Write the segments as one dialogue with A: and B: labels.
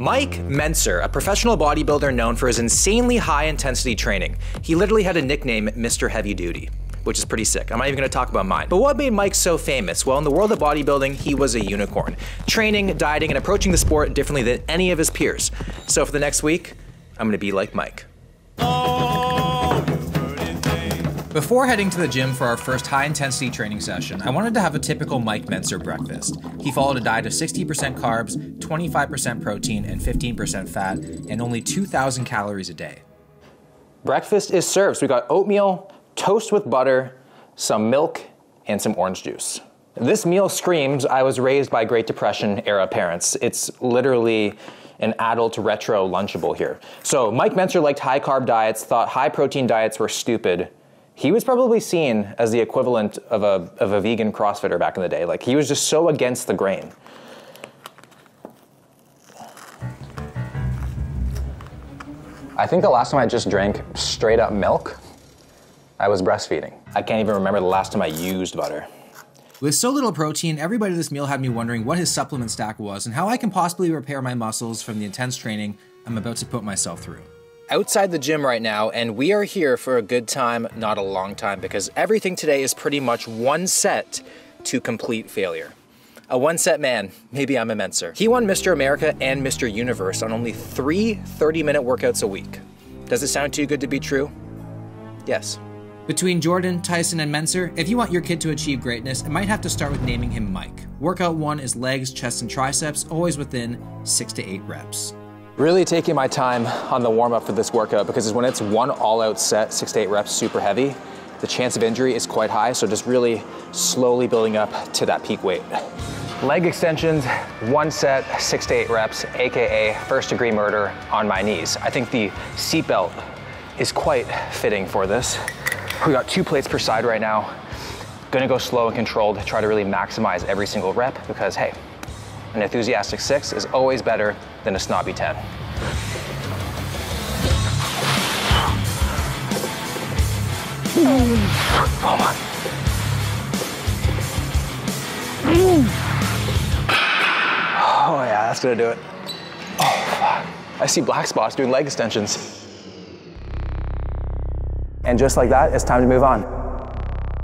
A: Mike Mentzer, a professional bodybuilder known for his insanely high-intensity training. He literally had a nickname, Mr. Heavy Duty, which is pretty sick. I'm not even gonna talk about mine. But what made Mike so famous? Well, in the world of bodybuilding, he was a unicorn, training, dieting, and approaching the sport differently than any of his peers. So for the next week, I'm gonna be like Mike. Before heading to the gym for our first high-intensity training session, I wanted to have a typical Mike Mentzer breakfast. He followed a diet of 60% carbs, 25% protein, and 15% fat, and only 2,000 calories a day. Breakfast is served. So we got oatmeal, toast with butter, some milk, and some orange juice. This meal screams I was raised by Great Depression era parents. It's literally an adult retro Lunchable here. So Mike Mentzer liked high-carb diets, thought high-protein diets were stupid. He was probably seen as the equivalent of a vegan CrossFitter back in the day. Like, he was just so against the grain. I think the last time I just drank straight up milk, I was breastfeeding. I can't even remember the last time I used butter. With so little protein, every bite of this meal had me wondering what his supplement stack was and how I can possibly repair my muscles from the intense training I'm about to put myself through. Outside the gym right now, and we are here for a good time, not a long time, because everything today is pretty much one set to complete failure. A one-set man, maybe I'm a Mentzer. He won Mr. America and Mr. Universe on only 3 30-minute workouts a week. Does it sound too good to be true? Yes. Between Jordan, Tyson, and Mentzer, if you want your kid to achieve greatness, it might have to start with naming him Mike. Workout 1 is legs, chest, and triceps, always within 6 to 8 reps. Really taking my time on the warm-up for this workout, because when it's one all-out set, 6 to 8 reps, super heavy, the chance of injury is quite high, so just really slowly building up to that peak weight. Leg extensions, 1 set, 6 to 8 reps, AKA first-degree murder on my knees. I think the seatbelt is quite fitting for this. We got 2 plates per side right now. Gonna go slow and controlled, try to really maximize every single rep, because hey, an enthusiastic 6 is always better than a snobby 10. Oh my. Oh yeah, that's gonna do it. Oh fuck. I see black spots doing leg extensions. And just like that, it's time to move on.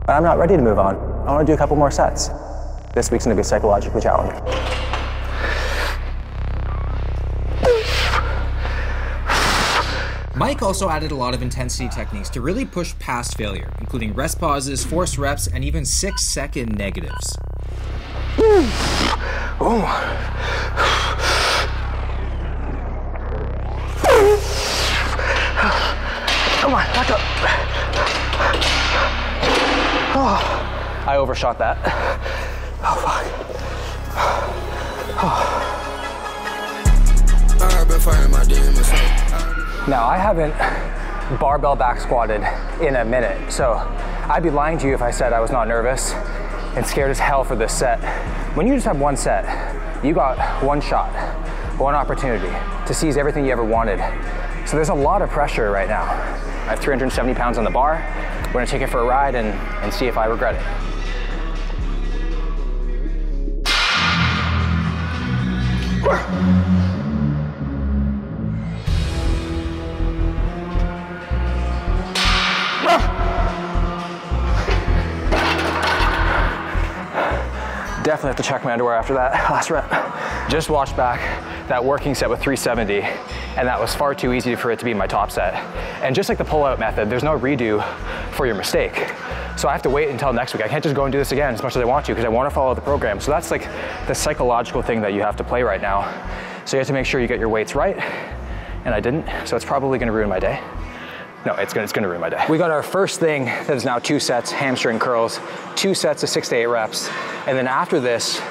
A: But I'm not ready to move on. I wanna do a couple more sets. This week's gonna be psychologically challenging. Mike also added a lot of intensity techniques to really push past failure, including rest pauses, forced reps, and even 6-second negatives. Oh. Come on, back up. Oh. I overshot that. Oh, fuck. Oh. I've been fighting my demons. Now, I haven't barbell back squatted in a minute, so I'd be lying to you if I said I was not nervous and scared as hell for this set. When you just have 1 set, you got 1 shot, 1 opportunity to seize everything you ever wanted. So there's a lot of pressure right now. I have 370 pounds on the bar. We're gonna take it for a ride and see if I regret it. Definitely have to check my underwear after that last rep. Just watched back that working set with 370, and that was far too easy for it to be my top set. And just like the pull-out method, there's no redo for your mistake. So I have to wait until next week. I can't just go and do this again as much as I want to, because I want to follow the program. So that's like the psychological thing that you have to play right now. So you have to make sure you get your weights right, and I didn't, so it's probably gonna ruin my day. No, it's gonna ruin my day. We got our first thing that is now 2 sets, hamstring curls, 2 sets of 6 to 8 reps. And then after this,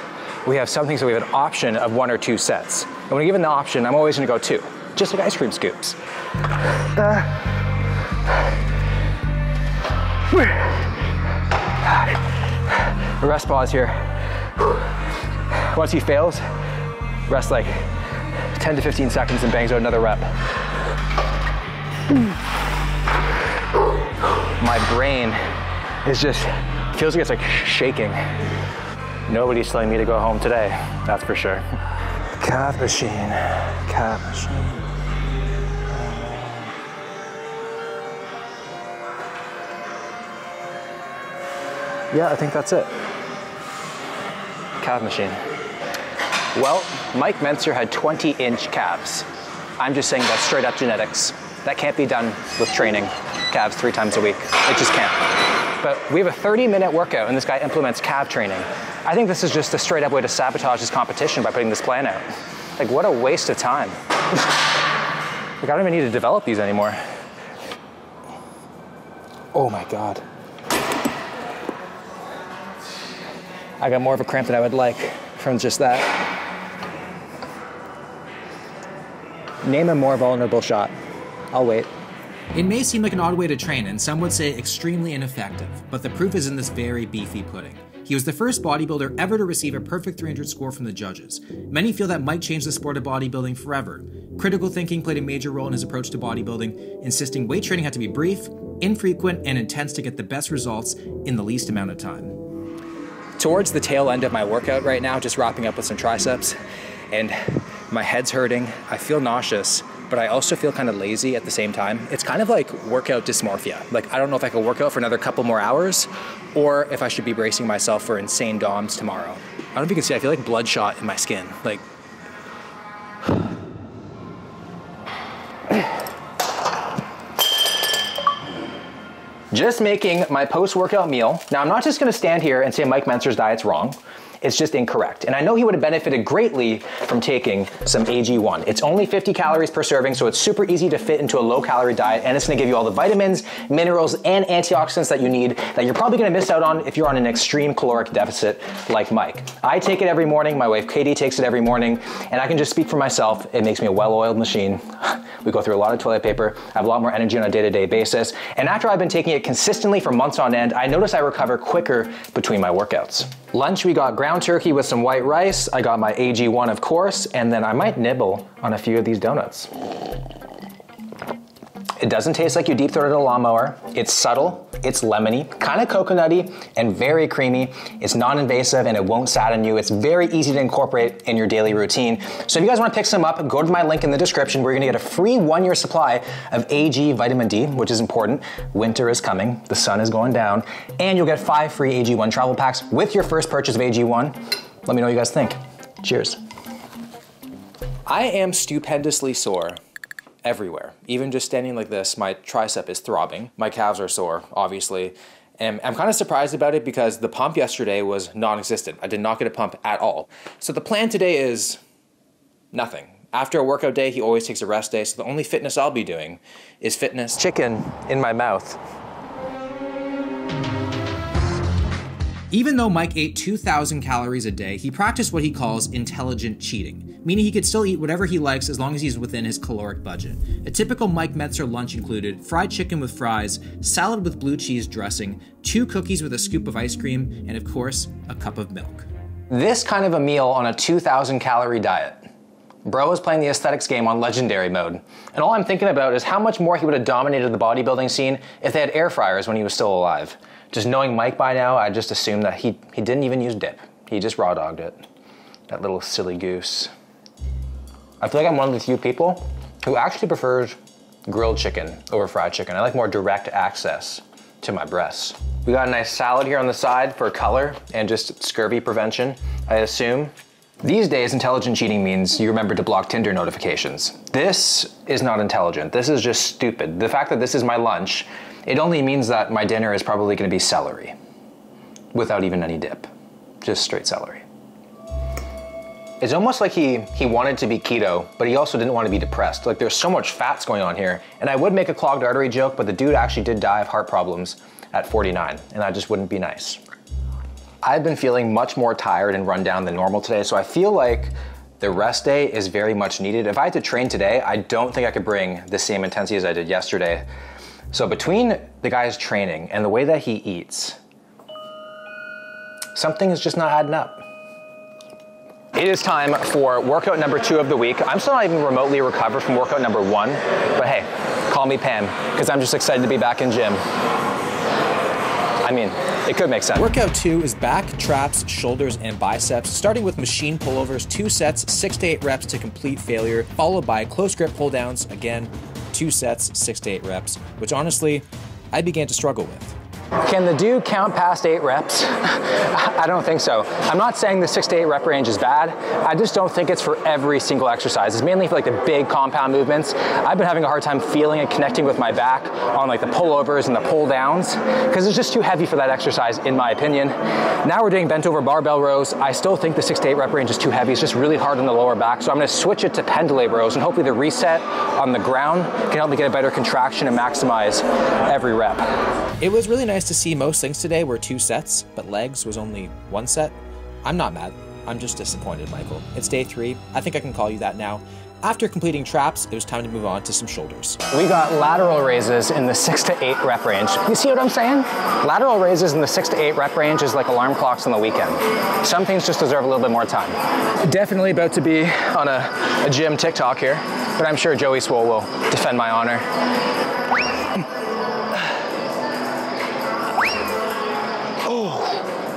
A: we have something, so we have an option of 1 or 2 sets. And when given the option, I'm always gonna go 2, just like ice cream scoops. Rest pause here. Once he fails, rest like 10 to 15 seconds and bangs out another rep. My brain is just, feels like it's like shaking. Nobody's telling me to go home today, that's for sure. Calf machine, calf machine. Yeah, I think that's it. Calf machine. Well, Mike Mentzer had 20-inch calves. I'm just saying that's straight up genetics. That can't be done with training calves 3 times a week. It just can't. But we have a 30-minute workout and this guy implements calf training. I think this is just a straight up way to sabotage his competition by putting this plan out. Like, what a waste of time. Like, I don't even need to develop these anymore. Oh my God. I got more of a cramp than I would like from just that. Name a more vulnerable shot. I'll wait.
B: It may seem like an odd way to train, and some would say extremely ineffective, but the proof is in this very beefy pudding. He was the first bodybuilder ever to receive a perfect 300 score from the judges. Many feel that Mike changed the sport of bodybuilding forever. Critical thinking played a major role in his approach to bodybuilding, insisting weight training had to be brief, infrequent, and intense to get the best results in the least amount of time. Towards the tail end of my workout right now, just wrapping up with some triceps, and my head's hurting, I feel nauseous, but I also feel kind of lazy at the same time. It's kind of like workout dysmorphia. Like, I don't know if I could work out for another couple more hours, or if I should be bracing myself for insane DOMs tomorrow. I don't know if you can see, I feel like bloodshot in my skin. Like,
A: just making my post-workout meal. Now, I'm not just gonna stand here and say Mike Mentzer's diet's wrong. It's just incorrect. And I know he would have benefited greatly from taking some AG1. It's only 50 calories per serving, so it's super easy to fit into a low-calorie diet, and it's gonna give you all the vitamins, minerals, and antioxidants that you need that you're probably gonna miss out on if you're on an extreme caloric deficit like Mike. I take it every morning, my wife Katie takes it every morning, and I can just speak for myself, it makes me a well-oiled machine. We go through a lot of toilet paper, I have a lot more energy on a day-to-day basis, and after I've been taking it consistently for months on end, I notice I recover quicker between my workouts. Lunch, we got ground turkey with some white rice. I got my AG1, of course, and then I might nibble on a few of these donuts. It doesn't taste like you deep throated a lawnmower. It's subtle, it's lemony, kind of coconutty, and very creamy. It's non-invasive and it won't sadden you. It's very easy to incorporate in your daily routine. So if you guys want to pick some up, go to my link in the description where you're gonna get a free 1-year supply of AG vitamin D, which is important. Winter is coming, the sun is going down, and you'll get 5 free AG1 travel packs with your first purchase of AG1. Let me know what you guys think. Cheers. I am stupendously sore everywhere. Even just standing like this, my tricep is throbbing. My calves are sore, obviously. And I'm kind of surprised about it because the pump yesterday was non-existent. I did not get a pump at all. So the plan today is nothing. After a workout day, he always takes a rest day, so the only fitness I'll be doing is fitness. Chicken in my mouth.
B: Even though Mike ate 2,000 calories a day, he practiced what he calls intelligent cheating, meaning he could still eat whatever he likes as long as he's within his caloric budget. A typical Mike Mentzer lunch included fried chicken with fries, salad with blue cheese dressing, 2 cookies with a scoop of ice cream, and of course, a cup of milk.
A: This kind of a meal on a 2,000 calorie diet. Bro is playing the aesthetics game on legendary mode. And all I'm thinking about is how much more he would have dominated the bodybuilding scene if they had air fryers when he was still alive. Just knowing Mike by now, I just assumed that he didn't even use dip. He just raw dogged it. That little silly goose. I feel like I'm one of the few people who actually prefers grilled chicken over fried chicken. I like more direct access to my breasts. We got a nice salad here on the side for color and just scurvy prevention, I assume. These days, intelligent cheating means you remember to block Tinder notifications. This is not intelligent. This is just stupid. The fact that this is my lunch, it only means that my dinner is probably gonna be celery without even any dip, just straight celery. It's almost like he wanted to be keto, but he also didn't want to be depressed. Like, there's so much fats going on here. And I would make a clogged artery joke, but the dude actually did die of heart problems at 49, and that just wouldn't be nice. I've been feeling much more tired and run down than normal today, so I feel like the rest day is very much needed. If I had to train today, I don't think I could bring the same intensity as I did yesterday. So between the guy's training and the way that he eats, something is just not adding up. It is time for workout number 2 of the week. I'm still not even remotely recovered from workout number 1, but hey, call me Pam, because I'm just excited to be back in gym. I mean, it could make sense.
B: Workout 2 is back, traps, shoulders, and biceps, starting with machine pullovers, 2 sets, 6 to 8 reps to complete failure, followed by close grip pull downs, again, 2 sets, 6 to 8 reps, which honestly, I began to struggle with.
A: Can the dude count past 8 reps? I don't think so. I'm not saying the 6 to 8 rep range is bad. I just don't think it's for every single exercise. It's mainly for like the big compound movements. I've been having a hard time feeling and connecting with my back on like the pullovers and the pull downs because it's just too heavy for that exercise in my opinion. Now we're doing bent over barbell rows. I still think the 6 to 8 rep range is too heavy. It's just really hard on the lower back. So I'm gonna switch it to pendulum rows and hopefully the reset on the ground can help me get a better contraction and maximize every rep.
B: It was really nice to see most things today were 2 sets, but legs was only 1 set. I'm not mad. I'm just disappointed, Michael. It's day 3. I think I can call you that now. After completing traps, it was time to move on to some shoulders.
A: We got lateral raises in the 6 to 8 rep range. You see what I'm saying? Lateral raises in the 6 to 8 rep range is like alarm clocks on the weekend. Some things just deserve a little bit more time. Definitely about to be on a gym TikTok here, but I'm sure Joey Swole will defend my honor.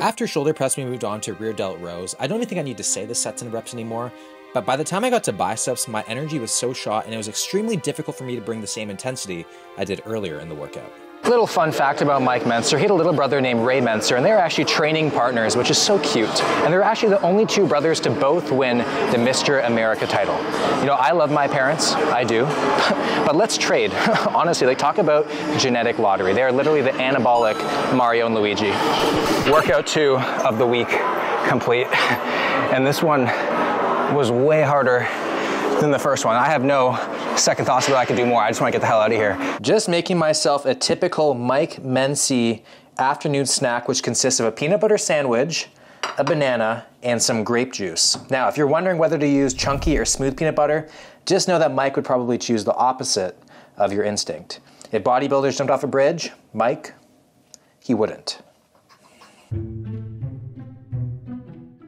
B: After shoulder press, we moved on to rear delt rows. I don't even think I need to say the sets and reps anymore, but by the time I got to biceps, my energy was so shot and it was extremely difficult for me to bring the same intensity I did earlier in the workout.
A: Little fun fact about Mike Mentzer, he had a little brother named Ray Mentzer, and they were actually training partners, which is so cute. And they're actually the only 2 brothers to both win the Mr. America title. You know, I love my parents, I do, but let's trade. Honestly, like talk about genetic lottery. They are literally the anabolic Mario and Luigi. Workout 2 of the week complete, and this one was way harder than the first one. I have no second thoughts about I could do more. I just want to get the hell out of here. Just making myself a typical Mike Mentzer afternoon snack, which consists of a peanut butter sandwich, a banana, and some grape juice. Now, if you're wondering whether to use chunky or smooth peanut butter, just know that Mike would probably choose the opposite of your instinct. If bodybuilders jumped off a bridge, Mike, he wouldn't.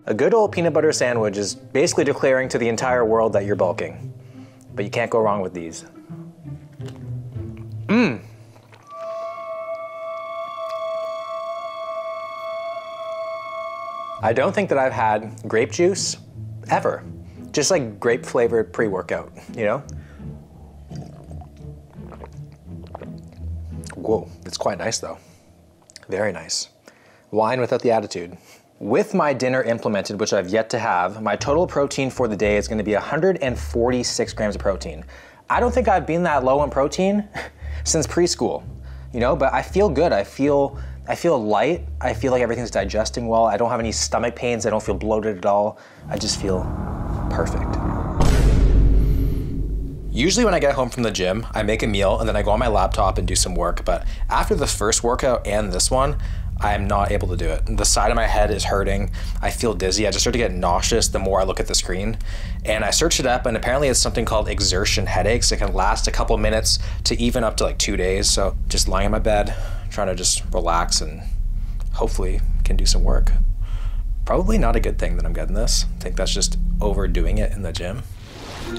A: A good old peanut butter sandwich is basically declaring to the entire world that you're bulking. But you can't go wrong with these. I don't think that I've had grape juice ever. Just like grape flavored pre-workout, you know? Whoa, it's quite nice though. Very nice. Wine without the attitude. With my dinner implemented, which I've yet to have, my total protein for the day is going to be 146 grams of protein. I don't think I've been that low on protein since preschool, you know, but I feel good. I feel light. I feel like everything's digesting well. I don't have any stomach pains. I don't feel bloated at all. I just feel perfect. Usually when I get home from the gym, I make a meal and then I go on my laptop and do some work, but after the first workout and this one, I am not able to do it. The side of my head is hurting. I feel dizzy. I just start to get nauseous the more I look at the screen. And I searched it up and apparently it's something called exertion headaches. It can last a couple minutes to even up to like 2 days. So just lying in my bed, trying to just relax and hopefully can do some work. Probably not a good thing that I'm getting this. I think that's just overdoing it in the gym.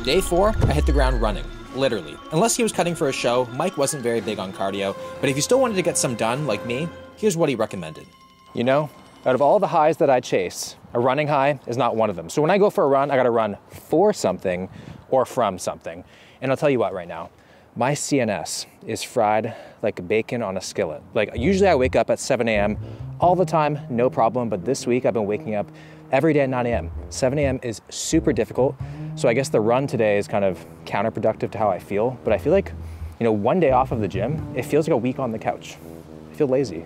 B: Day 4, I hit the ground running. Literally. Unless he was cutting for a show, Mike wasn't very big on cardio, but if you still wanted to get some done, like me, here's what he recommended.
A: You know, out of all the highs that I chase, a running high is not one of them. So when I go for a run, I gotta run for something or from something. And I'll tell you what right now, my CNS is fried like bacon on a skillet. Like usually I wake up at 7 a.m. all the time, no problem. But this week I've been waking up every day at 9 a.m. 7 a.m. is super difficult. So I guess the run today is kind of counterproductive to how I feel. But I feel like, you know, one day off of the gym, it feels like a week on the couch. I feel lazy.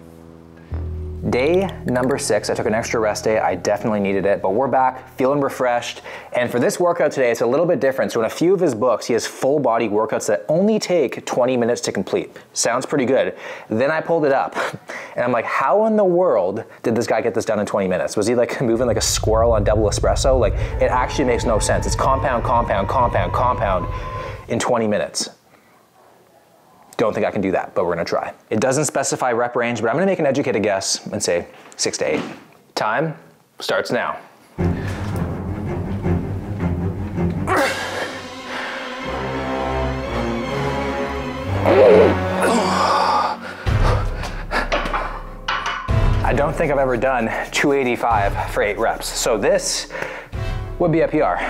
A: Day number 6, I took an extra rest day. I definitely needed it, but we're back feeling refreshed. And for this workout today, it's a little bit different. So in a few of his books, he has full body workouts that only take 20 minutes to complete. Sounds pretty good. Then I pulled it up and I'm like, how in the world did this guy get this done in 20 minutes? Was he like moving like a squirrel on double espresso? Like it actually makes no sense. It's compound, compound, compound, compound in 20 minutes. Don't think I can do that, but we're gonna try. It doesn't specify rep range, but I'm gonna make an educated guess and say 6 to 8. Time starts now. don't think I've ever done 285 for 8 reps. So this would be a PR.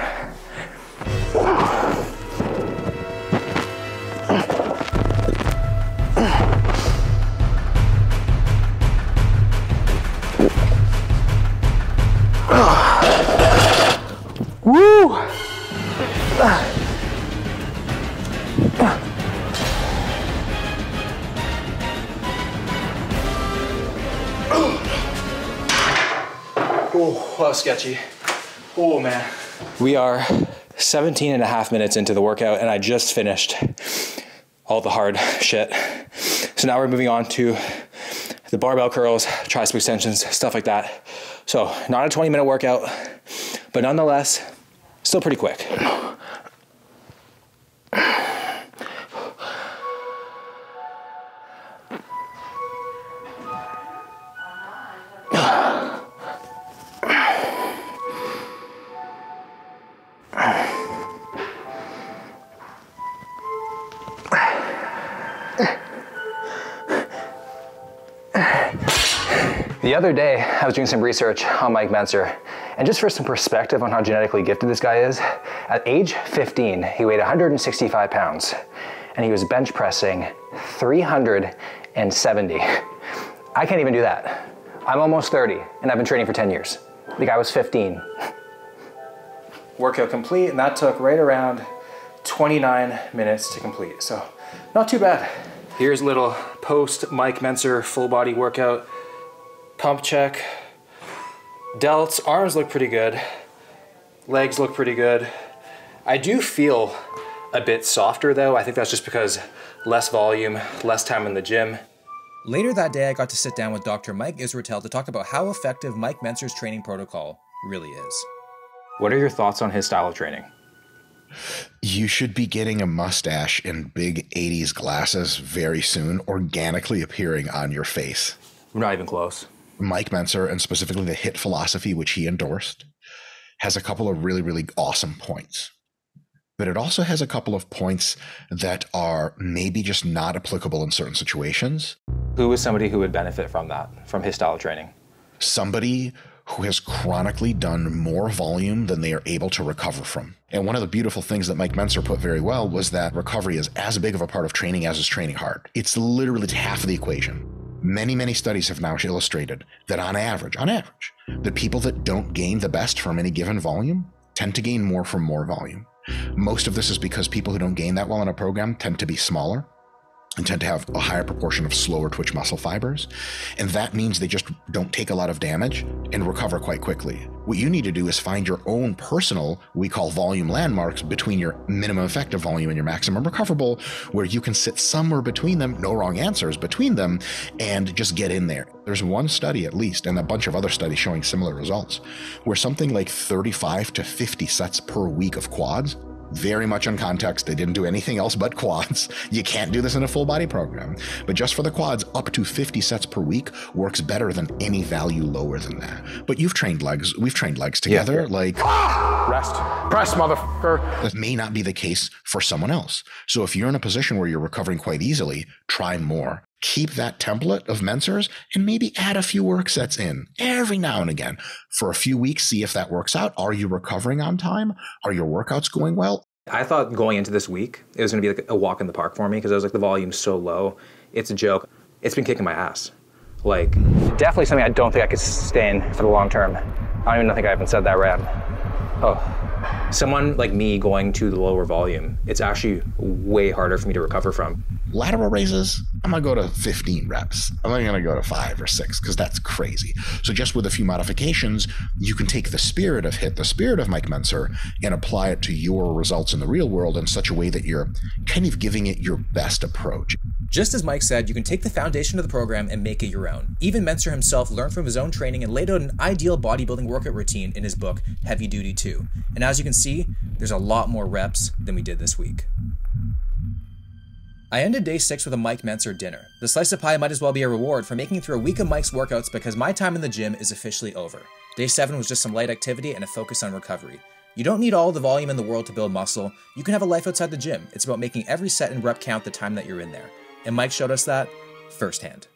A: Woo!
B: Oh, that was sketchy. Oh man.
A: We are 17 and a half minutes into the workout and I just finished all the hard shit. So now we're moving on to the barbell curls, tricep extensions, stuff like that. So not a 20-minute workout, but nonetheless, still pretty quick. The other day, I was doing some research on Mike Mentzer, and just for some perspective on how genetically gifted this guy is, at age 15, he weighed 165 pounds, and he was bench pressing 370. I can't even do that. I'm almost 30, and I've been training for 10 years. The guy was 15.
B: Workout complete, and that took right around 29 minutes to complete, so not too bad. Here's a little post Mike Mentzer full body workout. Pump check. Delts, arms look pretty good. Legs look pretty good. I do feel a bit softer though. I think that's just because less volume, less time in the gym. Later that day, I got to sit down with Dr. Mike Israetel to talk about how effective Mike Mentzer's training protocol really is.
A: What are your thoughts on his style of training?
C: You should be getting a mustache and big 80s glasses very soon, organically appearing on your face.
A: We're not even close.
C: Mike Mentzer, and specifically the HIIT philosophy, which he endorsed, has a couple of really, really awesome points. But it also has a couple of points that are maybe just not applicable in certain situations.
A: Who is somebody who would benefit from that, from his style of training?
C: Somebody who has chronically done more volume than they are able to recover from. And one of the beautiful things that Mike Mentzer put very well was that recovery is as big of a part of training as is training hard. It's literally half of the equation. Many, many studies have now illustrated that on average, the people that don't gain the best from any given volume tend to gain more from more volume. Most of this is because people who don't gain that well in a program tend to be smaller and tend to have a higher proportion of slower twitch muscle fibers. And that means they just don't take a lot of damage and recover quite quickly. What you need to do is find your own personal, we call volume landmarks, between your minimum effective volume and your maximum recoverable, where you can sit somewhere between them, no wrong answers between them, and just get in there. There's one study at least, and a bunch of other studies showing similar results, where something like 35 to 50 sets per week of quads, very much in context, they didn't do anything else but quads. You can't do this in a full body program. But just for the quads, up to 50 sets per week works better than any value lower than that. But you've trained legs, we've trained legs together.
A: Yeah.
C: Like,
A: rest, press, motherfucker.
C: That may not be the case for someone else. So if you're in a position where you're recovering quite easily, try more. Keep that template of Mentzer's and maybe add a few work sets in every now and again for a few weeks. See if that works out. Are you recovering on time? Are your workouts going well?
A: I thought going into this week, it was going to be like a walk in the park for me because I was like, the volume's so low. It's a joke. It's been kicking my ass. Like, definitely something I don't think I could sustain for the long term. I don't even think I haven't said that right. Oh, someone like me going to the lower volume, it's actually way harder for me to recover from.
C: Lateral raises, I'm going to go to 15 reps. I'm not going to go to 5 or 6 because that's crazy. So just with a few modifications, you can take the spirit of HIIT, the spirit of Mike Mentzer, and apply it to your results in the real world in such a way that you're kind of giving it your best approach.
B: Just as Mike said, you can take the foundation of the program and make it your own. Even Mentzer himself learned from his own training and laid out an ideal bodybuilding workout routine in his book, Heavy Duty 2. And as you can see, there's a lot more reps than we did this week. I ended day 6 with a Mike Mentzer dinner. The slice of pie might as well be a reward for making it through a week of Mike's workouts because my time in the gym is officially over. Day 7 was just some light activity and a focus on recovery. You don't need all the volume in the world to build muscle. You can have a life outside the gym. It's about making every set and rep count the time that you're in there. And Mike showed us that firsthand.